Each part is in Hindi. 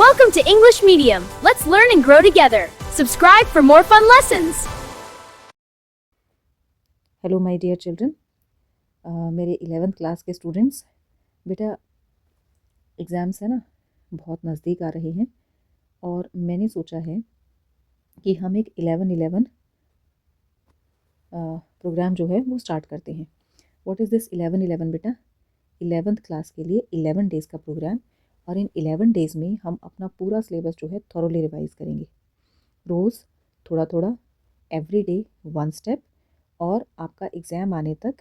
Welcome to English Medium. Let's learn and grow together. Subscribe for more fun lessons. Hello my dear children, मेरे 11th क्लास के स्टूडेंट्स, बेटा एग्ज़ाम्स है ना, बहुत नज़दीक आ रहे हैं और मैंने सोचा है कि हम एक 11-11 प्रोग्राम जो है वो स्टार्ट करते हैं। व्हाट इज़ दिस 11-11 बेटा? 11th क्लास के लिए 11 डेज़ का प्रोग्राम, और इन 11 डेज़ में हम अपना पूरा सिलेबस जो है थॉरोली रिवाइज़ करेंगे। रोज़ थोड़ा थोड़ा, एवरी डे 1 स्टेप, और आपका एग्ज़ाम आने तक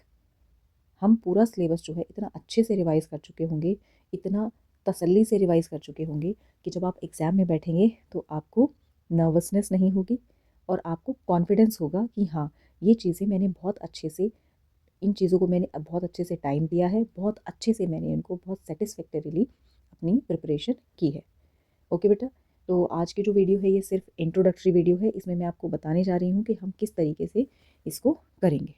हम पूरा सिलेबस जो है इतना अच्छे से रिवाइज़ कर चुके होंगे, इतना तसल्ली से रिवाइज़ कर चुके होंगे कि जब आप एग्ज़ाम में बैठेंगे तो आपको नर्वसनेस नहीं होगी और आपको कॉन्फिडेंस होगा कि हाँ, ये चीज़ें मैंने बहुत अच्छे से, इन चीज़ों को मैंने बहुत अच्छे से टाइम दिया है, बहुत अच्छे से मैंने इनको बहुत सेटिस्फैक्टरीली अपनी प्रिपरेशन की है। ओके बेटा, तो आज की जो वीडियो है ये सिर्फ इंट्रोडक्टरी वीडियो है। इसमें मैं आपको बताने जा रही हूँ कि हम किस तरीके से इसको करेंगे।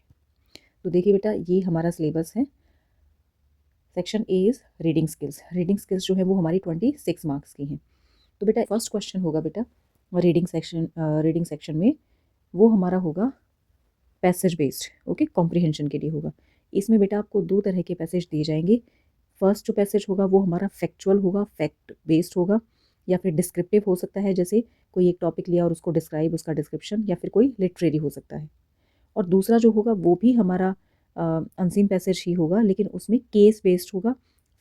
तो देखिए बेटा, ये हमारा सिलेबस है। Section A is reading skills. Reading skills जो है वो हमारी 26 मार्क्स की हैं। तो बेटा फर्स्ट क्वेश्चन होगा बेटा रीडिंग सेक्शन में, वो हमारा होगा पैसेज बेस्ड। ओके, कॉम्प्रिहेंशन के लिए होगा। इसमें बेटा आपको 2 तरह के पैसेज दिए जाएंगे। फर्स्ट जो पैसेज होगा वो हमारा फैक्चुअल होगा, फैक्ट बेस्ड होगा, या फिर डिस्क्रिप्टिव हो सकता है, जैसे कोई एक टॉपिक लिया और उसको डिस्क्राइब, उसका डिस्क्रिप्शन, या फिर कोई लिटरेरी हो सकता है। और दूसरा जो होगा वो भी हमारा अनसीन पैसेज ही होगा, लेकिन उसमें केस बेस्ड होगा,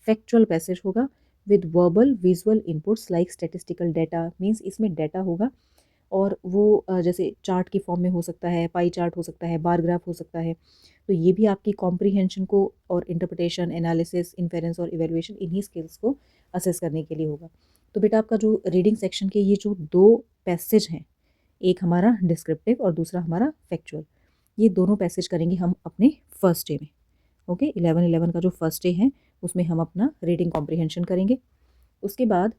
फैक्चुअल पैसेज होगा with verbal visual inputs like statistical data. Means इसमें डाटा होगा और वो जैसे चार्ट की फॉर्म में हो सकता है, पाई चार्ट हो सकता है, बार ग्राफ हो सकता है। तो ये भी आपकी कॉम्प्रीहेंशन को और इंटरप्रिटेशन, एनालिसिस, इन्फेरेंस और इवेलुएशन, इन्हीं स्किल्स को असेस करने के लिए होगा। तो बेटा आपका जो रीडिंग सेक्शन के ये जो 2 पैसेज हैं, एक हमारा डिस्क्रिप्टिव और दूसरा हमारा फैक्चुअल, ये दोनों पैसेज करेंगे हम अपने फर्स्ट डे में। ओके, 11-11 का जो फर्स्ट डे है उसमें हम अपना रीडिंग कॉम्प्रिहेंशन करेंगे। उसके बाद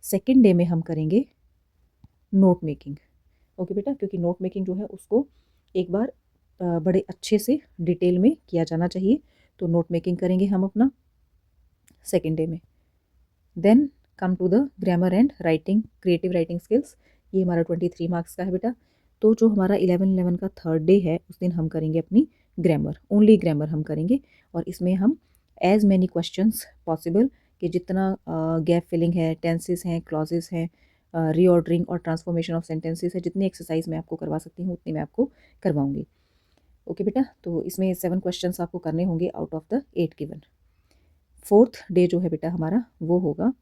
सेकेंड डे में हम करेंगे नोट मेकिंग। ओके बेटा, क्योंकि नोट मेकिंग जो है उसको एक बार बड़े अच्छे से डिटेल में किया जाना चाहिए, तो नोट मेकिंग करेंगे हम अपना सेकेंड डे में। Then come to the grammar and writing, creative writing skills. ये हमारा 23 मार्क्स का है बेटा। तो जो हमारा 11-11 का थर्ड डे है उस दिन हम करेंगे अपनी ग्रामर, ओनली ग्रामर हम करेंगे, और इसमें हम एज मैनी क्वेश्चंस पॉसिबल, कि जितना गैप फिलिंग है, टेंसेस हैं, क्लॉजेस हैं, रीऑर्डरिंग और ट्रांसफॉर्मेशन ऑफ सेंटेंसेस है, जितनी एक्सरसाइज मैं आपको करवा सकती हूँ उतनी मैं आपको करवाऊंगी। ओके बेटा, तो इसमें 7 क्वेश्चंस आपको करने होंगे out of the 8 given. Fourth day जो है बेटा हमारा वो होगा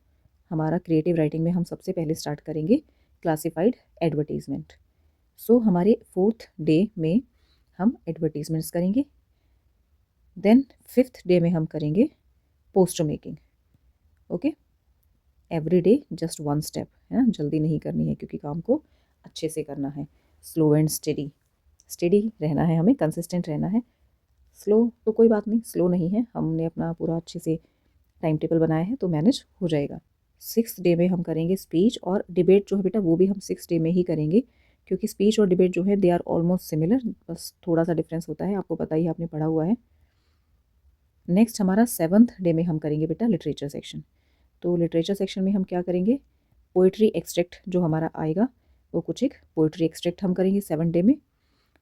हमारा क्रिएटिव राइटिंग में हम सबसे पहले स्टार्ट करेंगे क्लासिफाइड एडवर्टीजमेंट। सो हमारे फोर्थ डे में हम एडवर्टीजमेंट्स करेंगे। देन फिफ्थ डे में हम करेंगे poster making. Okay, every day just 1 step, है ना, जल्दी नहीं करनी है क्योंकि काम को अच्छे से करना है, स्लो एंड स्टेडी। स्टेडी रहना है, हमें कंसिस्टेंट रहना है। स्लो तो कोई बात नहीं, स्लो नहीं है, हमने अपना पूरा अच्छे से टाइम टेबल बनाया है तो मैनेज हो जाएगा। 6th डे में हम करेंगे स्पीच और डिबेट जो है बेटा वो भी हम 6th डे में ही करेंगे, क्योंकि स्पीच और डिबेट जो है दे आर ऑलमोस्ट सिमिलर, बस थोड़ा सा डिफरेंस होता है, आपको पता ही, आपने पढ़ा हुआ है। नेक्स्ट हमारा 7th डे में हम करेंगे बेटा लिटरेचर सेक्शन। तो लिटरेचर सेक्शन में हम क्या करेंगे, पोइट्री एक्सट्रैक्ट जो हमारा आएगा वो कुछ एक पोइट्री एक्सट्रैक्ट हम करेंगे 7th डे में।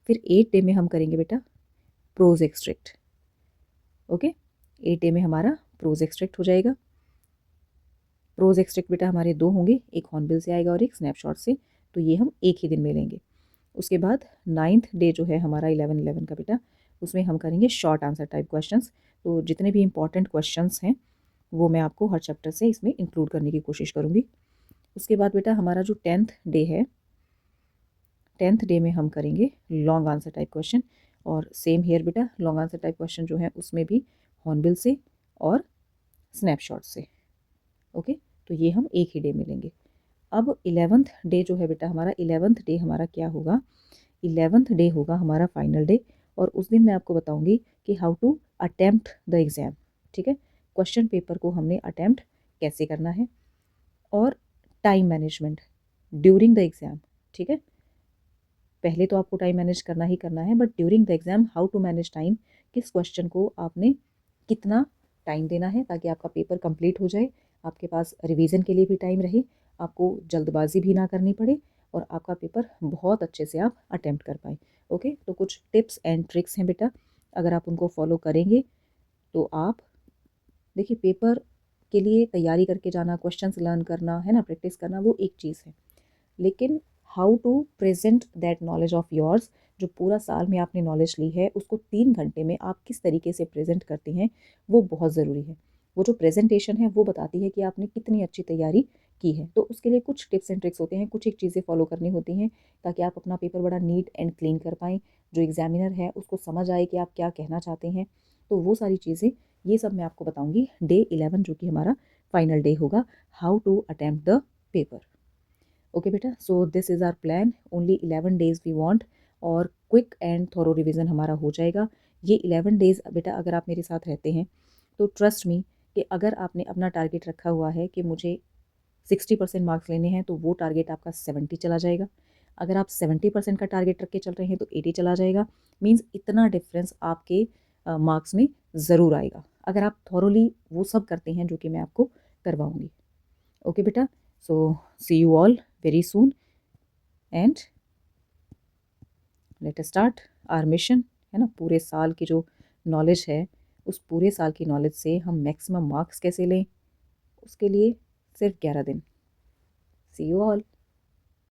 फिर 8th डे में हम करेंगे बेटा pros extract. Okay, 8th day में हमारा प्रोज एक्सट्रैक्ट हो जाएगा। प्रोज एक्सट्रैक्ट बेटा हमारे 2 होंगे, एक हॉर्नबिल से आएगा और एक स्नैपशॉट से, तो ये हम एक ही दिन में लेंगे। उसके बाद 9th डे जो है हमारा 11-11 का बेटा, उसमें हम करेंगे शॉर्ट आंसर टाइप क्वेश्चंस। तो जितने भी इंपॉर्टेंट क्वेश्चंस हैं वो मैं आपको हर चैप्टर से इसमें इंक्लूड करने की कोशिश करूँगी। उसके बाद बेटा हमारा जो 10th डे है, 10th डे में हम करेंगे लॉन्ग आंसर टाइप क्वेश्चन, और सेम हेयर बेटा लॉन्ग आंसर टाइप क्वेश्चन जो है उसमें भी हॉर्नबिल से और स्नैपशॉट से। ओके, तो ये हम एक ही डे में लेंगे। अब 11th डे जो है बेटा हमारा, 11th डे हमारा क्या होगा, 11th डे होगा हमारा फाइनल डे, और उस दिन मैं आपको बताऊंगी कि how to attempt the exam. ठीक है, क्वेश्चन पेपर को हमने अटेम्प्ट कैसे करना है, और time management during the exam. ठीक है, पहले तो आपको टाइम मैनेज करना ही करना है, but during the exam how to manage time, किस क्वेश्चन को आपने कितना टाइम देना है ताकि आपका पेपर कंप्लीट हो जाए, आपके पास रिवीजन के लिए भी टाइम रहे, आपको जल्दबाजी भी ना करनी पड़े और आपका पेपर बहुत अच्छे से आप अटेम्प्ट कर पाएँ। ओके, तो कुछ टिप्स एंड ट्रिक्स हैं बेटा, अगर आप उनको फॉलो करेंगे तो आप देखिए पेपर के लिए तैयारी करके जाना, क्वेश्चंस लर्न करना, है ना, प्रैक्टिस करना, वो एक चीज़ है। लेकिन how to present that knowledge of yours, जो पूरा साल में आपने नॉलेज ली है उसको 3 घंटे में आप किस तरीके से प्रेजेंट करती हैं, वो बहुत ज़रूरी है। वो जो प्रेजेंटेशन है वो बताती है कि आपने कितनी अच्छी तैयारी की है। तो उसके लिए कुछ टिप्स एंड ट्रिक्स होते हैं, कुछ एक चीज़ें फॉलो करनी होती हैं ताकि आप अपना पेपर बड़ा नीट एंड क्लीन कर पाएँ, जो एग्जामिनर है उसको समझ आए कि आप क्या कहना चाहते हैं। तो वो सारी चीज़ें, ये सब मैं आपको बताऊँगी डे 11 जो कि हमारा फाइनल डे होगा, how to attempt the paper. Okay बेटा, so this is our plan, only 11 days we want और क्विक एंड थॉरो रिवीजन हमारा हो जाएगा। ये 11 डेज़ बेटा अगर आप मेरे साथ रहते हैं तो ट्रस्ट मी कि अगर आपने अपना टारगेट रखा हुआ है कि मुझे 60% मार्क्स लेने हैं तो वो टारगेट आपका 70 चला जाएगा। अगर आप 70% का टारगेट रख के चल रहे हैं तो 80 चला जाएगा। मीन्स इतना डिफरेंस आपके मार्क्स में ज़रूर आएगा अगर आप थॉरोली वो सब करते हैं जो कि मैं आपको करवाऊँगी। ओके बेटा, so see you all very soon and let us start our mission, है ना। पूरे साल की जो नॉलेज है, उस पूरे साल की नॉलेज से हम मैक्सिमम मार्क्स कैसे लें, उसके लिए सिर्फ 11 दिन। सी यू ऑल।